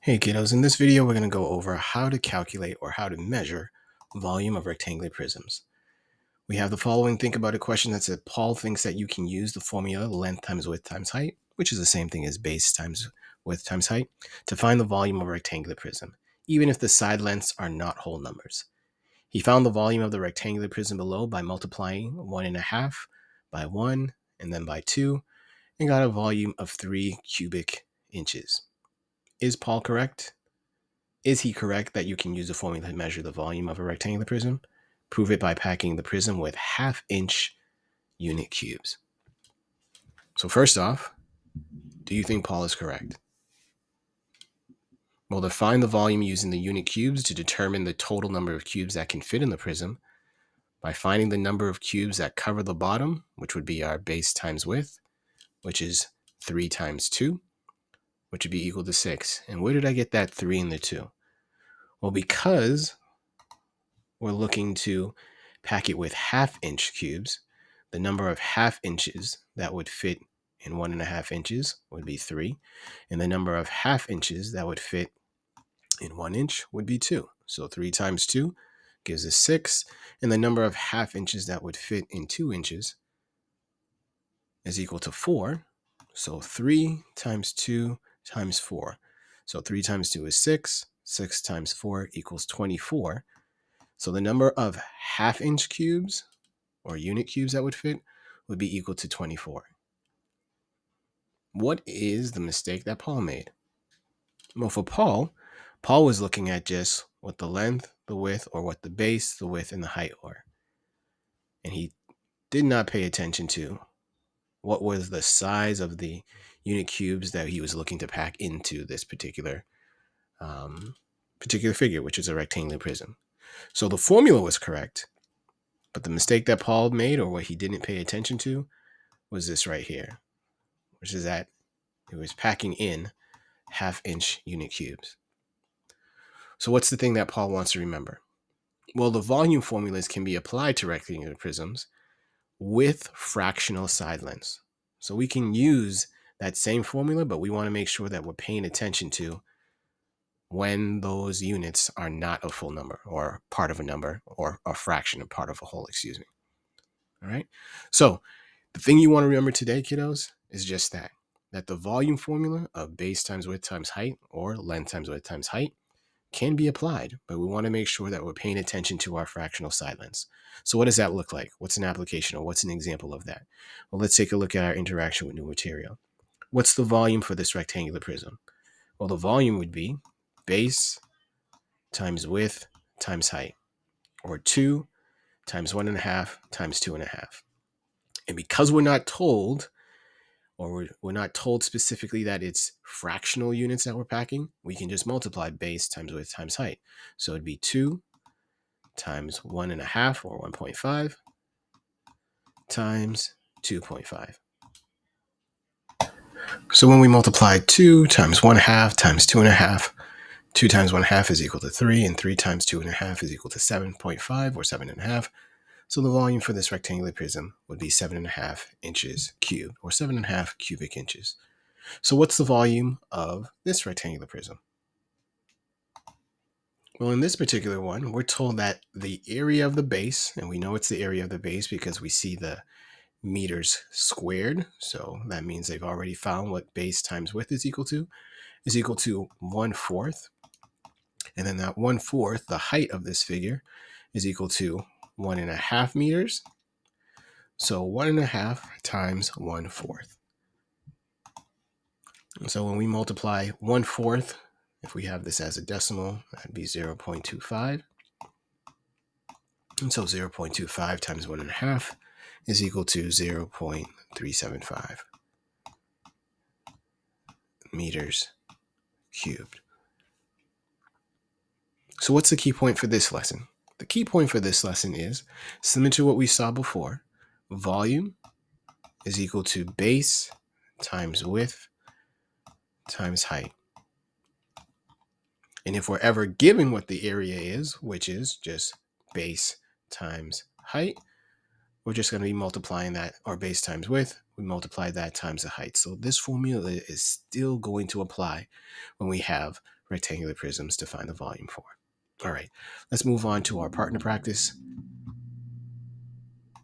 Hey kiddos, in this video we're going to go over how to calculate or how to measure volume of rectangular prisms. We have the following. Think about a question that said Paul thinks that you can use the formula length times width times height, which is the same thing as base times width times height, to find the volume of a rectangular prism, even if the side lengths are not whole numbers. He found the volume of the rectangular prism below by multiplying 1.5 by 1 and then by 2 and got a volume of 3 cubic inches. Is Paul correct? Is he correct that you can use the formula to measure the volume of a rectangular prism? Prove it by packing the prism with half-inch unit cubes. So first off, do you think Paul is correct? Well, define the volume using the unit cubes to determine the total number of cubes that can fit in the prism by finding the number of cubes that cover the bottom, which would be our base times width, which is 3 times 2, which would be equal to 6. And where did I get that 3 and the 2? Well, because we're looking to pack it with half-inch cubes, the number of half inches that would fit in 1.5 inches would be 3, and the number of half inches that would fit in 1 inch would be 2. So 3 times 2 gives us 6, and the number of half inches that would fit in 2 inches is equal to 4. So 3 times 2 times 4. So 3 times 2 is 6. 6 times 4 equals 24. So the number of half-inch cubes or unit cubes that would fit would be equal to 24. What is the mistake that Paul made? Well, for Paul was looking at just what the length, the width, or what the base, the width, and the height were. And he did not pay attention to what was the size of the unit cubes that he was looking to pack into this particular figure, which is a rectangular prism. So the formula was correct, but the mistake that Paul made, or what he didn't pay attention to, was this right here, which is that it was packing in half-inch unit cubes. So what's the thing that Paul wants to remember? Well, the volume formulas can be applied to rectangular prisms with fractional side lengths. So we can use that same formula, but we want to make sure that we're paying attention to when those units are not a full number or part of a number or a fraction of part of a whole, All right. So the thing you want to remember today, kiddos, is just that the volume formula of base times width times height or length times width times height can be applied, but we want to make sure that we're paying attention to our fractional side lengths. So what does that look like? What's an application or what's an example of that? Well, let's take a look at our interaction with new material. What's the volume for this rectangular prism? Well, the volume would be base times width times height, or 2 times 1.5 times 2.5. And because we're not told, or we're not told specifically that it's fractional units that we're packing, we can just multiply base times width times height. So it'd be 2 times 1.5, or 1.5, times 2.5. So when we multiply 2 times 1/2 times 2.5, 2 times 1/2 is equal to 3, and 3 times 2.5 is equal to 7.5, or 7.5. So the volume for this rectangular prism would be 7.5 inches cubed, or 7.5 cubic inches. So what's the volume of this rectangular prism? Well, in this particular one, we're told that the area of the base, and we know it's the area of the base because we see the meters squared. So that means they've already found what base times width is equal to 1/4. And then that 1/4, the height of this figure, is equal to 1.5 meters. So 1.5 times 1/4. So when we multiply 1/4, if we have this as a decimal, that'd be 0.25. And so 0.25 times 1.5 is equal to 0.375 meters cubed. So what's the key point for this lesson? The key point for this lesson is, similar to what we saw before, volume is equal to base times width times height. And if we're ever given what the area is, which is just base times height, we're just going to be multiplying that, or base times width, We multiply that times the height. So this formula is still going to apply when we have rectangular prisms to find the volume for. All right, let's move on to our partner practice.